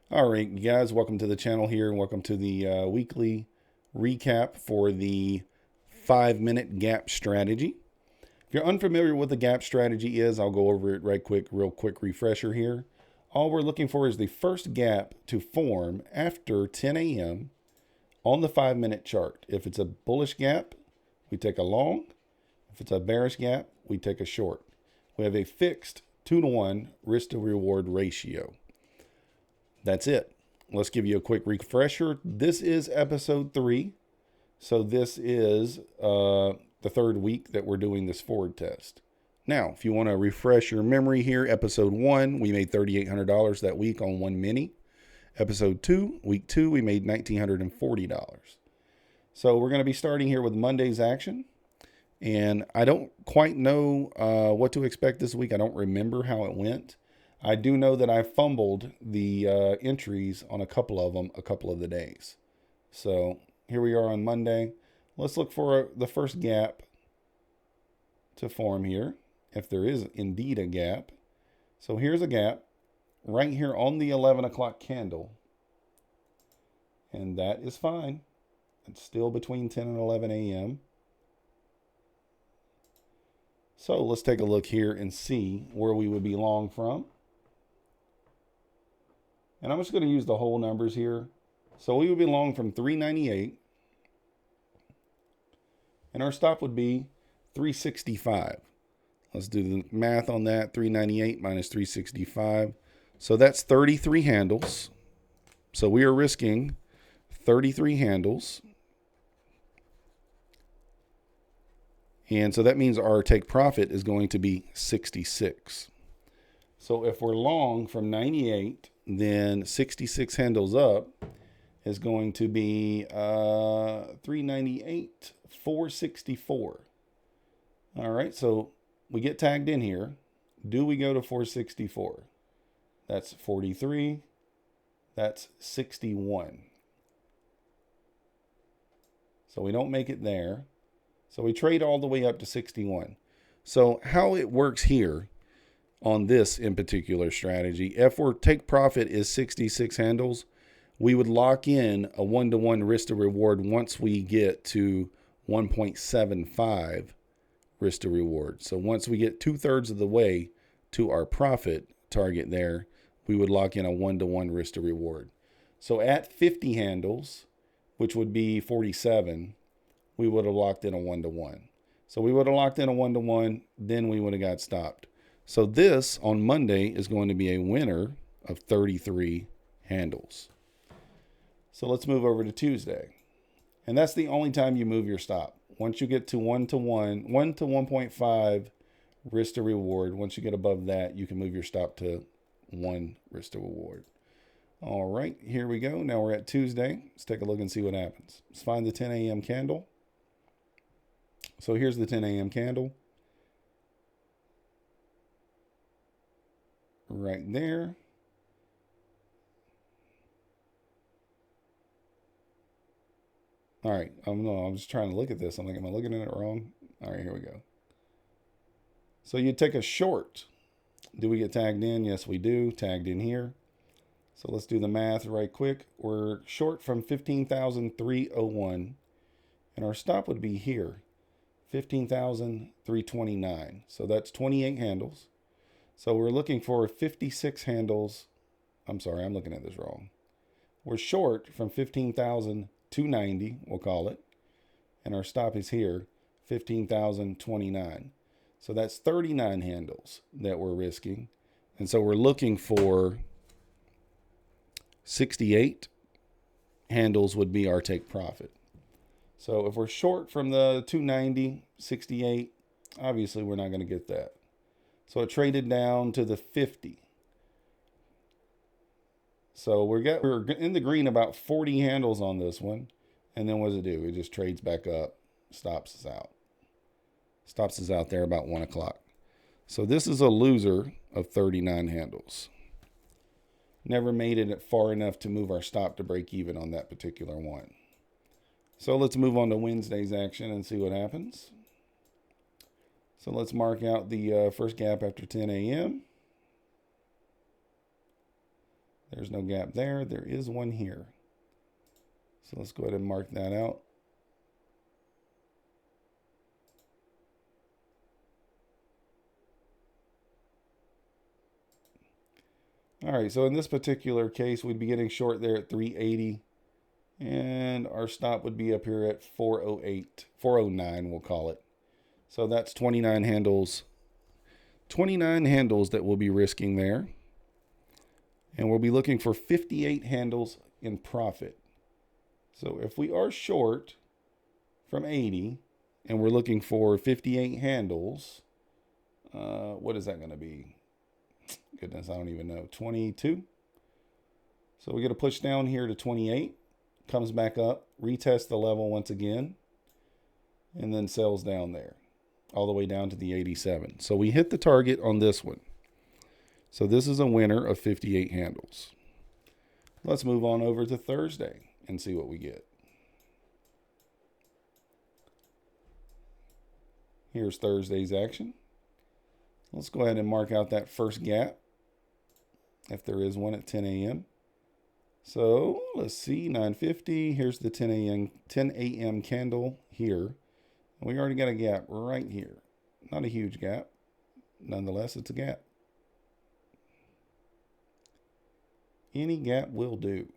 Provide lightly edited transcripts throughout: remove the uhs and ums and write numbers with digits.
All right, you guys, welcome to the channel here, and welcome to the weekly recap for the 5-minute gap strategy. If you're unfamiliar with what the gap strategy is, I'll go over it right quick, real quick refresher here. All we're looking for is the first gap to form after 10 a.m. on the 5-minute chart. If it's a bullish gap, we take a long. If it's a bearish gap, we take a short. We have a fixed 2-to-1 risk to reward ratio. That's it. Let's give you a quick refresher. This is episode 3. So this is the third week that we're doing this forward test. Now, if you want to refresh your memory here, episode 1, we made $3,800 that week on one mini. Episode 2, week 2, we made $1,940. So we're going to be starting here with Monday's action. And I don't quite know what to expect this week. I don't remember how it went. I do know that I fumbled the entries on a couple of them a couple of the days. So here we are on Monday. Let's look for the first gap to form here, if there is indeed a gap. So here's a gap right here on the 11 o'clock candle. And that is fine. It's still between 10 and 11 a.m. So let's take a look here and see where we would be long from. And I'm just going to use the whole numbers here. So we would be long from 398. And our stop would be 365. Let's do the math on that. 398 minus 365. So that's 33 handles. So we are risking 33 handles. And so that means our take profit is going to be 66. So if we're long from 98, then 66 handles up is going to be 398, 464. All right, so we get tagged in here. Do we go to 464? That's 43. That's 61. So we don't make it there. So we trade all the way up to 61. So how it works here on this in particular strategy, if our take profit is 66 handles, we would lock in a 1-to-1 risk to reward once we get to 1.75 risk to reward. So once we get 2/3 of the way to our profit target there, we would lock in a 1-to-1 risk to reward. So at 50 handles, which would be 47, we would have locked in a 1-to-1. So we would have locked in a 1-to-1, then we would have got stopped. So this on Monday is going to be a winner of 33 handles. So let's move over to Tuesday. And that's the only time you move your stop. Once you get to 1-to-1, 1 to 1.5 risk to reward, once you get above that, you can move your stop to 1 risk to reward. All right, here we go. Now we're at Tuesday. Let's take a look and see what happens. Let's find the 10 a.m. candle. So here's the 10 a.m. candle. Right there. All right, I'm just trying to look at this. I'm like, am I looking at it wrong? All right, here we go. So you take a short. Do we get tagged in? Yes, we do. Tagged in here. So let's do the math right quick. We're short from 15,301. And our stop would be here. 15,329. So that's 28 handles. So we're looking for 56 handles. I'm sorry, I'm looking at this wrong. We're short from 15,290, we'll call it. And our stop is here, 15,029. So that's 39 handles that we're risking. And so we're looking for 68 handles would be our take profit. So if we're short from the 290, 68, obviously we're not going to get that. So it traded down to the 50. So we're in the green about 40 handles on this one. And then what does it do? It just trades back up, stops us out. Stops us out there about 1 o'clock. So this is a loser of 39 handles. Never made it far enough to move our stop to break even on that particular one. So let's move on to Wednesday's action and see what happens. So let's mark out the first gap after 10 a.m. There's no gap there. There is one here. So let's go ahead and mark that out. All right, so in this particular case, we'd be getting short there at 380. And our stop would be up here at 408, 409, we'll call it. So that's 29 handles. 29 handles that we'll be risking there. And we'll be looking for 58 handles in profit. So if we are short from 80 and we're looking for 58 handles, what is that going to be? Goodness, I don't even know. 22. So we get a push down here to 28. Comes back up, retests the level once again, and then sells down there, all the way down to the 87. So we hit the target on this one. So this is a winner of 58 handles. Let's move on over to Thursday and see what we get. Here's Thursday's action. Let's go ahead and mark out that first gap, if there is one, at 10 a.m. So let's see, 9:50. Here's the 10 a.m. candle here. We already got a gap right here. Not a huge gap. Nonetheless, it's a gap. Any gap will do.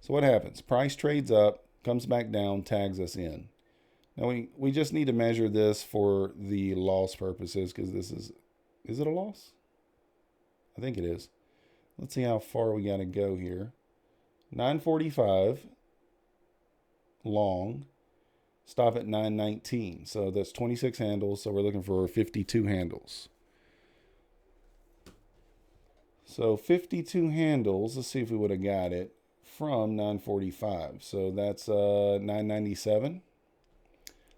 So what happens? Price trades up, comes back down, tags us in. Now we just need to measure this for the loss purposes, because this is it a loss? I think it is. Let's see how far we got to go here. 945 long, stop at 919. So that's 26 handles. So we're looking for 52 handles. So 52 handles. Let's see if we would have got it from 945. So that's 997.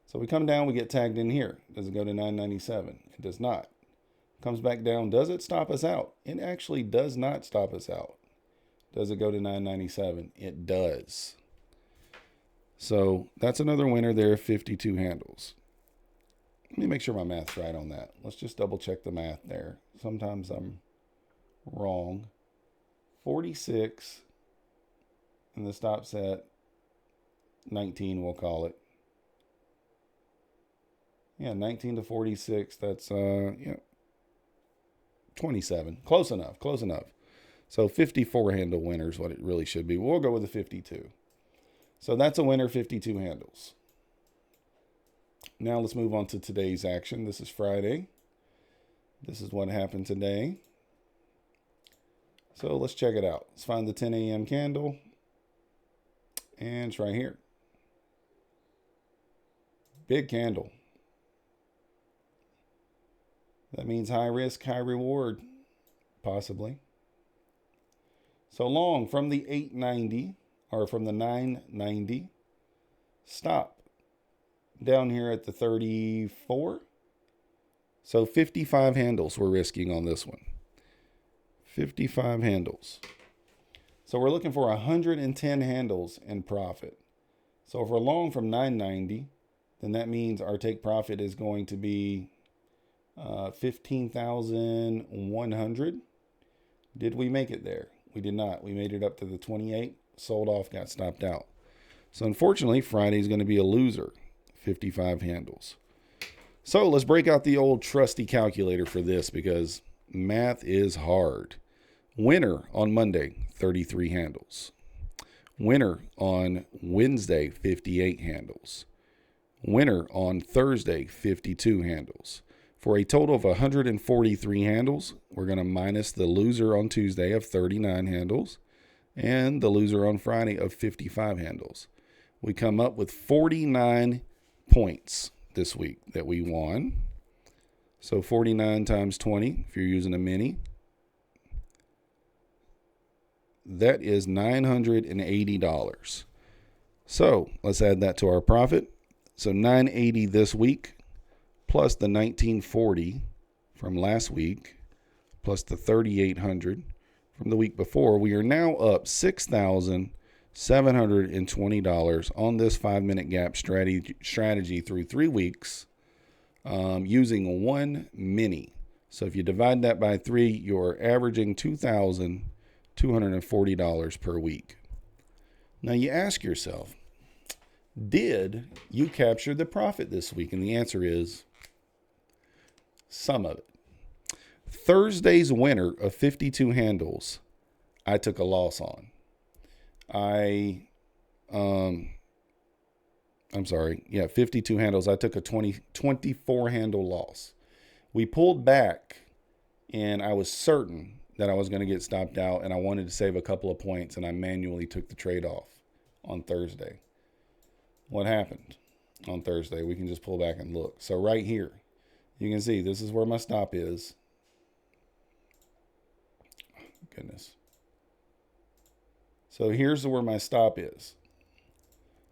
So we come down, we get tagged in here. Does it go to 997? It does not. Comes back down. Does it stop us out? It actually does not stop us out. Does it go to 997? It does. So that's another winner there, 52 handles. Let me make sure my math's right on that. Let's just double check the math there. Sometimes I'm wrong. 46, and the stop's at 19, we'll call it. Yeah, 19 to 46, that's, 27. Close enough, close enough. So 54 handle winner is what it really should be. We'll go with a 52. So that's a winner, 52 handles. Now let's move on to today's action. This is Friday. This is what happened today. So let's check it out. Let's find the 10 a.m. candle. And it's right here. Big candle. That means high risk, high reward, possibly. So long from the 890, or from the 990, stop down here at the 34. So 55 handles we're risking on this one. 55 handles. So we're looking for 110 handles in profit. So if we're long from 990, then that means our take profit is going to be 15,100. Did we make it there? We did not. We made it up to the 28, sold off, got stopped out. So unfortunately, Friday is going to be a loser, 55 handles. So let's break out the old trusty calculator for this, because math is hard. Winner on Monday, 33 handles. Winner on Wednesday, 58 handles. Winner on Thursday, 52 handles. For a total of 143 handles, we're going to minus the loser on Tuesday of 39 handles and the loser on Friday of 55 handles. We come up with 49 points this week that we won. So 49 times 20, if you're using a mini, that is $980. So let's add that to our profit. So $980 this week, plus the $1940 from last week, plus the $3,800 from the week before. We are now up $6,720 on this 5-minute gap strategy through 3 weeks, using one mini. So if you divide that by 3, you're averaging $2,240 per week. Now you ask yourself, did you capture the profit this week? And the answer is some of it. Thursday's winner of 52 handles, I took a loss on. I'm sorry. Yeah, 52 handles. I took a 24 handle loss. We pulled back, and I was certain that I was going to get stopped out, and I wanted to save a couple of points, and I manually took the trade off on Thursday. What happened on Thursday? We can just pull back and look. So right here, you can see this is where my stop is. Goodness. So here's where my stop is.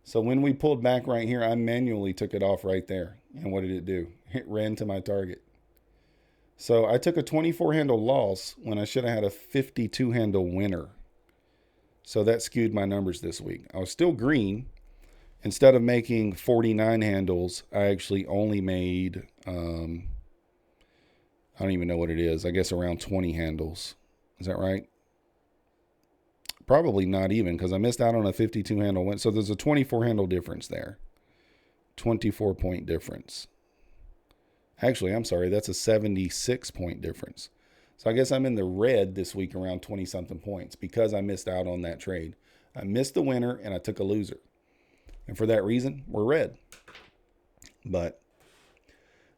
So when we pulled back right here, I manually took it off right there. And what did it do? It ran to my target. So I took a 24 handle loss when I should have had a 52 handle winner. So that skewed my numbers this week. I was still green. Instead of making 49 handles, I actually only made, I don't even know what it is. I guess around 20 handles. Is that right? Probably not even, because I missed out on a 52 handle win. So there's a 24 handle difference there. 24 point difference. Actually, I'm sorry, that's a 76 point difference. So I guess I'm in the red this week around 20 something points because I missed out on that trade. I missed the winner and I took a loser. And for that reason, we're red. But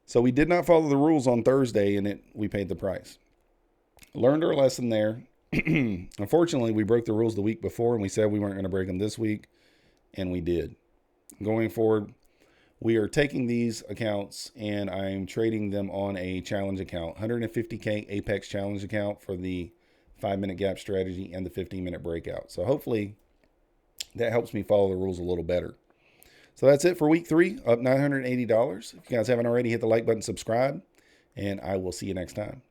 so we did not follow the rules on Thursday, and we paid the price. Learned our lesson there. Unfortunately, we broke the rules the week before, and we said we weren't going to break them this week, and we did. Going forward, we are taking these accounts, and I'm trading them on a challenge account, 150K APEX challenge account for the 5-minute gap strategy and the 15-minute breakout. So hopefully that helps me follow the rules a little better. So that's it for week 3, up $980. If you guys haven't already, hit the like button, subscribe, and I will see you next time.